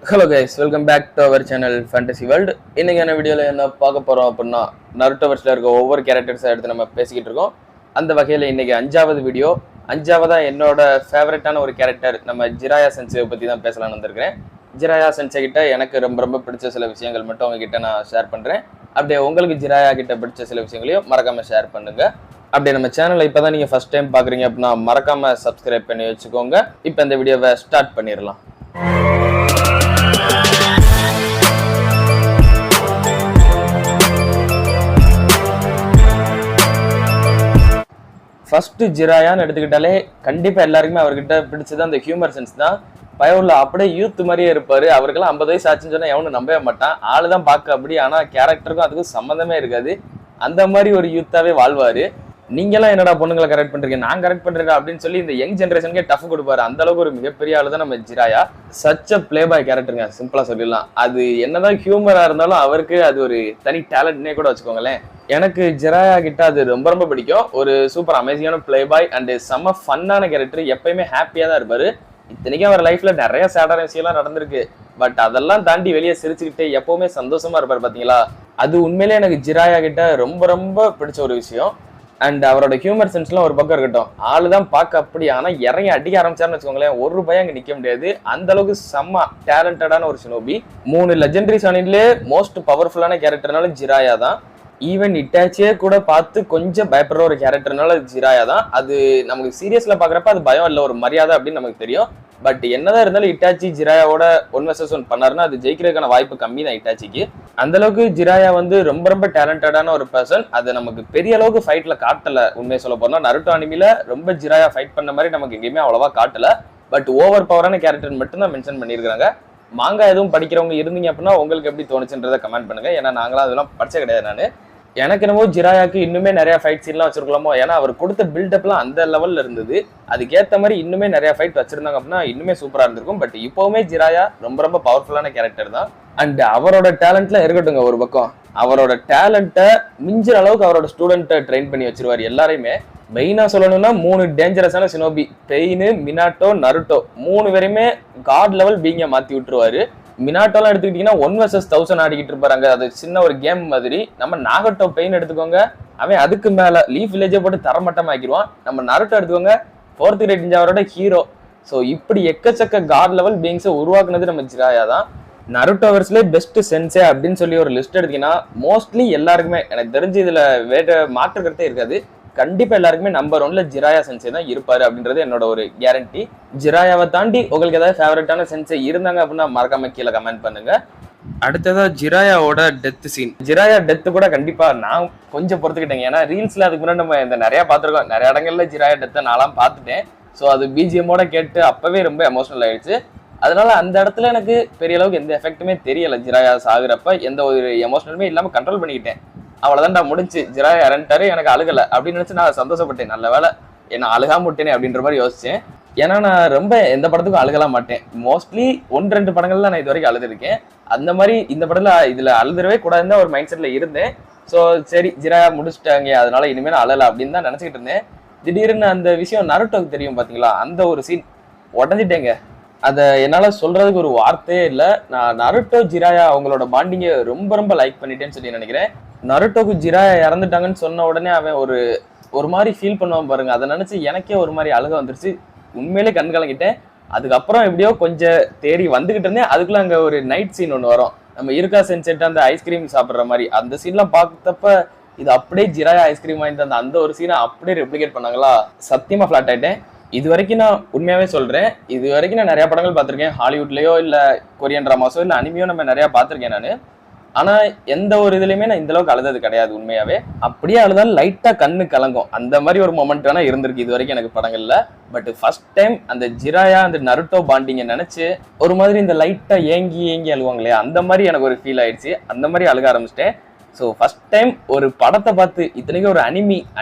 Hello guys, welcome back to our channel fantasy world. இன்னைக்கான வீடியோவில் என்ன பார்க்க போகிறோம் அப்படின்னா, நருட்டோவர்ஸில் இருக்க ஒவ்வொரு கேரக்டர்ஸை எடுத்து நம்ம பேசிக்கிட்டு இருக்கோம். அந்த வகையில் இன்னைக்கு 5வது வீடியோ. 5வதா என்னோட ஃபேவரட்டான ஒரு கேரக்டர் நம்ம ஜிராயா சென்சேவை பற்றி தான் பேசலாம்னு வந்திருக்கிறேன். ஜிராயா சென்சே கிட்ட எனக்கு ரொம்ப ரொம்ப பிடிச்ச சில விஷயங்கள் மட்டும் உங்ககிட்ட நான் ஷேர் பண்ணுறேன். அப்படியே உங்களுக்கு ஜிராயா கிட்ட பிடிச்ச சில விஷயங்களையும் மறக்காமல் ஷேர் பண்ணுங்கள். அப்படியே நம்ம சேனலை இப்போ தான் நீங்கள் ஃபஸ்ட் டைம் பார்க்குறீங்க அப்படின்னா மறக்காமல் சப்ஸ்கிரைப் பண்ணி வச்சுக்கோங்க. இப்போ இந்த வீடியோவை ஸ்டார்ட் பண்ணிடலாம். ஃபர்ஸ்ட் ஜிராயான்னு எடுத்துக்கிட்டாலே கண்டிப்பாக எல்லாருக்குமே அவர்கிட்ட பிடிச்சது அந்த ஹியூமர் சென்ஸ் தான். பயவுள்ள அப்படியே யூத் மாதிரியே இருப்பார். அவருக்கெல்லாம் 50 வயசு ஆச்சுன்னு சொன்னால் எவனும் நம்பவே மாட்டான். ஆளு தான் பார்க்க அப்படி, ஆனால் கேரக்டருக்கும் அதுக்கும் சம்மந்தமே இருக்காது. அந்த மாதிரி ஒரு யூத்தாவே வாழ்வார். நீங்களாம் என்னடா பொண்ணுங்களை கரெக்ட் பண்ணுறீங்க, நான் கரெக்ட் பண்ணுறேன் அப்படின்னு சொல்லி இந்த யங் ஜென்ரேஷனுக்கே டஃப் கொடுப்பாரு. அந்த அளவுக்கு ஒரு மிகப்பெரிய ஆளு தான் நம்ம Jiraiya. Such a playboy கேரக்டருங்க, சிம்பிளாக சொல்லிடலாம். அது என்னதான் ஹியூமராக இருந்தாலும் அவருக்கு அது ஒரு தனி டேலண்ட்னே கூட வச்சுக்கோங்களேன். எனக்கு ஜிராயா கிட்ட அது ரொம்ப ரொம்ப பிடிக்கும். ஒரு சூப்பர் அமேசிங்கான பிளே பாய் அண்ட் செம்ம ஃபன்னான கேரக்டர். எப்பயுமே ஹாப்பியாக தான் இருப்பாரு. இத்தனைக்கும் அவர் லைஃப்ல நிறைய சேடான விஷயம்லாம் நடந்திருக்கு. பட் அதெல்லாம் தாண்டி வெளியே சிரிச்சுக்கிட்டு எப்பவுமே சந்தோஷமா இருப்பார். பாத்தீங்களா, அது உண்மையிலே எனக்கு ஜிராயா கிட்ட ரொம்ப ரொம்ப பிடிச்ச ஒரு விஷயம். அண்ட் அவரோட ஹியூமர் சென்ஸ்லாம் ஒரு பக்கம் இருக்கட்டும், ஆளு தான் பார்க்க அப்படி, ஆனா இறங்கி அடிக்க ஆரம்பிச்சாருன்னு வச்சுக்கோங்களேன், ஒரு பயம் அங்கே நிக்க முடியாது. அந்த அளவுக்கு செம்ம டேலண்டடான ஒரு ஷினோபி. 3 லெஜெண்டரி சானிலே மோஸ்ட் பவர்ஃபுல்லான கேரக்டர்னாலும் ஜிராயா தான். ஈவன் இட்டாச்சியே கூட பார்த்து கொஞ்சம் பயப்படுற ஒரு கேரக்டர்னால ஜிராயா தான். அது நமக்கு சீரியஸ்ல பாக்குறப்ப அது பயம் இல்லை, ஒரு மரியாதை அப்படின்னு நமக்கு தெரியும். பட் என்னதான் இருந்தாலும் இட்டாச்சி ஜிராயாவோட 1 vs 1 பண்ணாருன்னா அது ஜெயிக்கிறதுக்கான வாய்ப்பு கம்மி தான் இட்டாச்சிக்கு. அந்த அளவுக்கு ஜிராயா வந்து ரொம்ப ரொம்ப டேலண்டடான ஒரு பர்சன். அது நமக்கு பெரிய அளவுக்கு ஃபைட்ல காட்டல. உண்மையை சொல்ல போனா நருட்டோ அனிமில ரொம்ப ஜிராயா ஃபைட் பண்ண மாதிரி நமக்கு எங்கேயுமே அவ்வளவா காட்டல. பட் ஓவர் பவரான கேரக்டர் மட்டும் தான் மென்ஷன் பண்ணியிருக்காங்க. மாங்கா எதுவும் படிக்கிறவங்க இருந்தீங்க அப்படின்னா உங்களுக்கு எப்படி தோணுச்சுன்றதை கமெண்ட் பண்ணுங்க. ஏன்னா நாங்களாம் அதெல்லாம் படிச்ச கிடையாது. நான் எனக்கு என்னமோ ஜிராயாக்கு இன்னுமே நிறைய ஃபைட் சீன்லாம் வச்சிருக்கலாமோ. ஏன்னா அவர் கொடுத்த பில்டப்லாம் அந்த லெவல்ல இருந்தது. அதுக்கேற்ற மாதிரி இன்னுமே நிறைய ஃபைட் வச்சிருந்தாங்க அப்படின்னா இன்னுமே சூப்பரா இருந்திருக்கும். பட் இப்பவுமே ஜிராயா ரொம்ப ரொம்ப பவர்ஃபுல்லான கேரக்டர் தான். அண்ட் அவரோட டேலண்ட்ல இருக்கட்டுங்க ஒரு பக்கம், அவரோட டேலண்ட்டை மிஞ்சிற அளவுக்கு அவரோட ஸ்டூடெண்ட்டை ட்ரெயின் பண்ணி வச்சிருவாரு எல்லாரையுமே. மெயினா சொல்லணும்னா 3 டேஞ்சரஸான ஷினோபி, பெயின், மினாட்டோ, நருட்டோ 3 பேருமே காட் லெவல் பீங்க மாத்தி விட்டுருவாரு. மினாட்டோலாம் எடுத்துக்கிட்டீங்கன்னா 1 vs 1000 ஆடிக்கிட்டு இருப்பாங்க. அது சின்ன ஒரு கேம் மாதிரி. நம்ம நாகட்டோ பெயின் எடுத்துக்கோங்க, அவன் அதுக்கு மேல லீஃப் வில்லேஜை போட்டு தரமட்டம் ஆக்கிடுவான். நம்ம நருட்டோ எடுத்துக்கோங்க, 4th கிரேட் நிஞ்சாவோட ஹீரோ. ஸோ இப்படி எக்கச்சக்க காட் லெவல் பீங்ஸை உருவாக்குனது நம்ம ஜிராயா தான். நருட்டோவர்ஸ்லேயே பெஸ்ட் சென்சே அப்படின்னு சொல்லி ஒரு லிஸ்ட் எடுத்தீங்கன்னா மோஸ்ட்லி எல்லாருக்குமே எனக்கு தெரிஞ்சு இதுல வேற மாற்று கருத்தே இருக்காது. கண்டிப்பா எல்லாருக்குமே நம்பர் 1ல ஜிராயா சென்சே தான் இருப்பாரு அப்படின்றது என்னோட ஒரு கேரண்டி. ஜிராயாவை தாண்டி உங்களுக்கு ஏதாவது ஃபேவரட்டான சென்சே இருந்தாங்க அப்படின்னா மறக்காம கீழே கமெண்ட் பண்ணுங்க. அடுத்ததா ஜிராயாவோட டெத் சீன். ஜிராயா டெத்து கூட கண்டிப்பா நான் கொஞ்சம் பொறுத்துக்கிட்டேங்க. ஏன்னா ரீல்ஸ்ல அதுக்கு முன்னாடி நம்ம இந்த நிறைய பார்த்துருக்கோம். நிறைய இடங்கள்ல ஜிராயா டெத்தை நான்லாம் பார்த்துட்டேன். ஸோ அது பிஜிஎம்மோட கேட்டு அப்பவே ரொம்ப எமோஷனல் ஆயிடுச்சு. அதனால அந்த இடத்துல எனக்கு பெரிய அளவுக்கு எந்த எஃபெக்ட்டுமே தெரியல. ஜிராயா சாகுறப்ப எந்த ஒரு எமோஷனலுமே இல்லாம கண்ட்ரோல் பண்ணிக்கிட்டேன். அவ்வளவுதான்டா முடிஞ்சு, ஜிராயா இறந்துட்டாரு, எனக்கு அழுகலை அப்படின்னு நினைச்சு நான் சந்தோஷப்பட்டேன். நல்ல வேலை என்ன அழுகாம விட்டேனே அப்படின்ற மாதிரி யோசிச்சேன். ஏன்னா நான் ரொம்ப எந்த படத்துக்கும் அழுகலாம் மாட்டேன். மோஸ்ட்லி 1-2 படங்கள்ல நான் இது வரைக்கும் அழுதுருக்கேன். அந்த மாதிரி இந்த படத்துல இதுல அழுதுறவே கூடாதுன்னு ஒரு மைண்ட் செட்ல இருந்தேன். ஸோ சரி ஜிராயா முடிச்சுட்டாங்க, அதனால இனிமேல் அழல அப்படின்னு தான் நினைச்சுக்கிட்டு இருந்தேன். திடீர்னு அந்த விஷயம் நருட்டோக்கு தெரியும் பாத்தீங்களா, அந்த ஒரு சீன் உடஞ்சிட்டேங்க. அதை என்னால சொல்றதுக்கு ஒரு வார்த்தையே இல்லை. நான் நருட்டோ ஜிராயா அவங்களோட பாண்டிங்கை ரொம்ப ரொம்ப லைக் பண்ணிட்டேன்னு சொல்லி நினைக்கிறேன். நருட்டோக்கு ஜிராயா இறந்துட்டாங்கன்னு சொன்ன உடனே அவன் ஒரு மாதிரி ஃபீல் பண்ணுவான் பாருங்க. அதை நினைச்சு எனக்கே ஒரு மாதிரி அழுக வந்துருச்சு. உண்மையிலே கண் கலங்கிட்டேன். அதுக்கப்புறம் எப்படியோ கொஞ்சம் தேடி வந்துகிட்டு இருந்தேன். அதுக்குள்ள அங்க ஒரு நைட் சீன் ஒன்று வரும். நம்ம இருக்கா சென்செட் அந்த ஐஸ்கிரீம் சாப்பிட்ற மாதிரி அந்த சீன்லாம் பார்த்தப்ப இது அப்படியே ஜிராயா ஐஸ்கிரீம் வாங்கி அந்த ஒரு சீனை அப்படியே ரெப்ளிகேட் பண்ணாங்களா, சத்தியமா ஃபிளாட் ஆயிட்டேன். இது வரைக்கும் நான் உண்மையாவே சொல்றேன், இது வரைக்கும் நான் நிறைய படங்கள் பார்த்திருக்கேன். ஹாலிவுட்லயோ இல்ல கொரியன் டிராமாஸோ இல்ல அனிமையோ நம்ம நிறைய பார்த்திருக்கேன் நான். ஆனா எந்த ஒரு இதுலயுமே நான் இந்த அளவுக்கு அழுதது கிடையாது. உண்மையாவே அப்படியே அழுதாலும் லைட்டா கண்ணு கலங்கும். அந்த மாதிரி ஒரு மொமெண்ட் வேணா இருந்திருக்கு இது வரைக்கும் எனக்கு படங்கள்ல. பட் ஃபர்ஸ்ட் டைம் அந்த ஜிராயா அந்த நருட்டோ பாண்டிங்க நினைச்சு ஒரு மாதிரி இந்த லைட்டா ஏங்கி அழுவாங்க இல்லையா, அந்த மாதிரி எனக்கு ஒரு ஃபீல் ஆயிடுச்சு. அந்த மாதிரி அழுக ஆரம்பிச்சிட்டேன். ஸோ ஃபர்ஸ்ட் டைம் ஒரு படத்தை பார்த்து, இத்தனைக்கும் ஒரு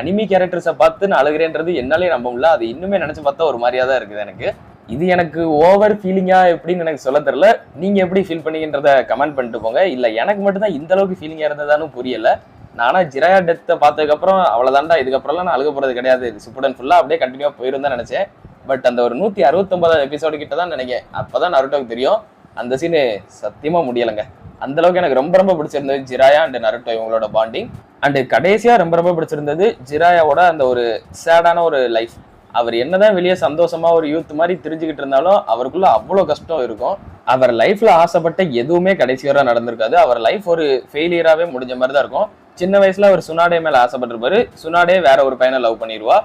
அனிமி கேரக்டர்ஸை பார்த்து நான் அழுகிறேன்றது என்னாலே நம்ப முடியல. அது இன்னுமே நினைச்சு பார்த்தா ஒரு மாதிரியா தான் இருக்குது எனக்கு. இது எனக்கு ஓவர் ஃபீலிங்கா எப்படின்னு எனக்கு சொல்ல தெரியல. நீங்க எப்படி ஃபீல் பண்ணீங்கன்றத கமெண்ட் பண்ணிட்டு போங்க. இல்ல எனக்கு மட்டும் தான் இந்த அளவுக்கு ஃபீலிங்கா இருந்ததான்னு புரியல. நானா ஜிராயா டெத்தை பார்த்ததுக்கப்புறம் அவ்வளவுதான்டா, இதுக்கப்புறம்லாம் நான் அழுக போறது கிடையாது, சுப்புடன் ஃபுல்லா அப்படியே கண்டினியூவா போயிரும் தான் நினைச்சேன். பட் அந்த ஒரு 169வது எபிசோடு கிட்ட தான் நினைக்கிறேன், அப்பதான் நருட்டோக்கு தெரியும் அந்த சீனு சத்தியமா முடியலைங்க. அந்த அளவுக்கு எனக்கு ரொம்ப ரொம்ப பிடிச்சிருந்தது ஜிராயா அண்ட் நருட்டோ இவங்களோட பாண்டிங். அண்ட் கடைசியா ரொம்ப ரொம்ப பிடிச்சிருந்தது ஜிராயாவோட அந்த ஒரு சேடான ஒரு லைஃப். அவர் என்னதான் வெளியே சந்தோஷமா ஒரு யூத் மாதிரி தெரிஞ்சுக்கிட்டு இருந்தாலும் அவருக்குள்ள அவ்வளோ கஷ்டம் இருக்கும். அவர் லைஃப்ல ஆசைப்பட்ட எதுவுமே கடைசி வரை நடந்திருக்காது. அவர் லைஃப் ஒரு ஃபெயிலியராகவே முடிஞ்ச மாதிரி தான் இருக்கும். சின்ன வயசுல அவர் சுனாடே மேல ஆசைப்பட்டிருப்பாரு. சுனாடே வேற ஒரு பையனை லவ் பண்ணிடுவா.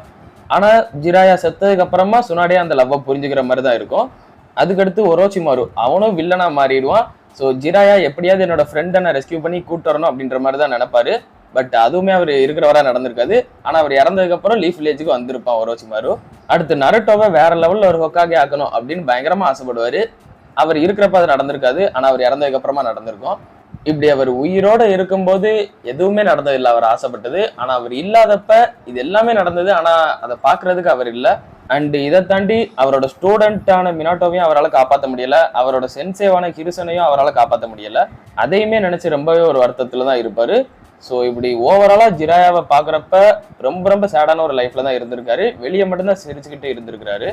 ஆனா ஜிராயா செத்ததுக்கு அப்புறமா சுனாடே அந்த லவ்வை புரிஞ்சுக்கிற மாதிரி தான் இருக்கும். அதுக்கடுத்து ஒரோச்சிமாரு அவனும் வில்லனா மாறிடுவான். ஸோ ஜிராயா எப்படியாவது என்னோட ஃப்ரெண்டை நான் ரெஸ்கியூ பண்ணி கூட்டு வரணும் அப்படின்ற மாதிரி தான் நினைப்பாரு. பட் அதுவுமே அவர் இருக்கிறவரா நடந்திருக்காது. ஆனா அவர் இறந்ததுக்கு அப்புறம் லீஃப் வில்லேஜுக்கு வந்திருப்பான் ஒரோச்சிமாரு. அடுத்து நருட்டோவை வேற லெவல்ல ஒரு ஹொக்காகே ஆக்கணும் அப்படின்னு பயங்கரமா ஆசைப்படுவாரு. அவர் இருக்கிறப்ப அது நடந்திருக்காது. ஆனா அவர் இறந்ததுக்கு அப்புறமா நடந்திருக்கும். இப்படி அவர் உயிரோட இருக்கும்போது எதுவுமே நடந்ததில்லை அவர் ஆசைப்பட்டது. ஆனா அவர் இல்லாதப்ப இது எல்லாமே நடந்தது. ஆனா அதை பாக்குறதுக்கு அவர் இல்லை. அண்ட் இதை தாண்டி அவரோட ஸ்டூடெண்டான மினாட்டோவையும் அவரால் காப்பாற்ற முடியல. அவரோட சென்சேவான ஹிருசனையும் அவரால் காப்பாற்ற முடியல. அதையுமே நினைச்சு ரொம்பவே ஒரு வருத்தத்துல தான் இருப்பாரு. ஸோ இப்படி ஓவராலா ஜிராயாவை பாக்குறப்ப ரொம்ப ரொம்ப சேடான ஒரு லைஃப்ல தான் இருந்திருக்காரு. வெளியே மட்டும்தான் சிரிச்சுக்கிட்டு இருந்திருக்கிறாரு.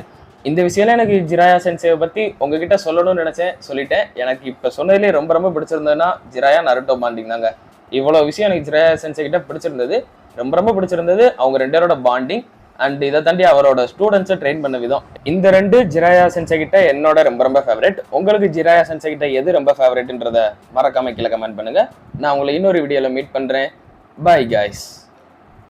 இந்த விஷயம்லாம் எனக்கு ஜிராயா சென்சேவை பத்தி உங்ககிட்ட சொல்லணும்னு நினைச்சேன், சொல்லிட்டேன். எனக்கு இப்ப சொன்னதுலேயே ரொம்ப ரொம்ப பிடிச்சிருந்ததுன்னா ஜிராயா நருட்டோ பாண்டிங் தாங்க. இவ்வளவு விஷயம் எனக்கு ஜிராயா சென்சே கிட்ட பிடிச்சிருந்தது. ரொம்ப ரொம்ப பிடிச்சிருந்தது அவங்க ரெண்டு பேரோட பாண்டிங். அண்ட் இதை தாண்டி அவரோட ஸ்டூடெண்ட்ஸை ட்ரெயின் பண்ண விதம். இந்த ரெண்டு ஜிராயா சென்சே கிட்ட என்னோட ரொம்ப ரொம்ப ஃபேவரட். உங்களுக்கு ஜிராயா சென்சே கிட்ட எது ரொம்ப ஃபேவரட்ன்றத மறக்காம கீழே கமெண்ட் பண்ணுங்க. நான் உங்களை இன்னொரு வீடியோல மீட் பண்றேன். By guys.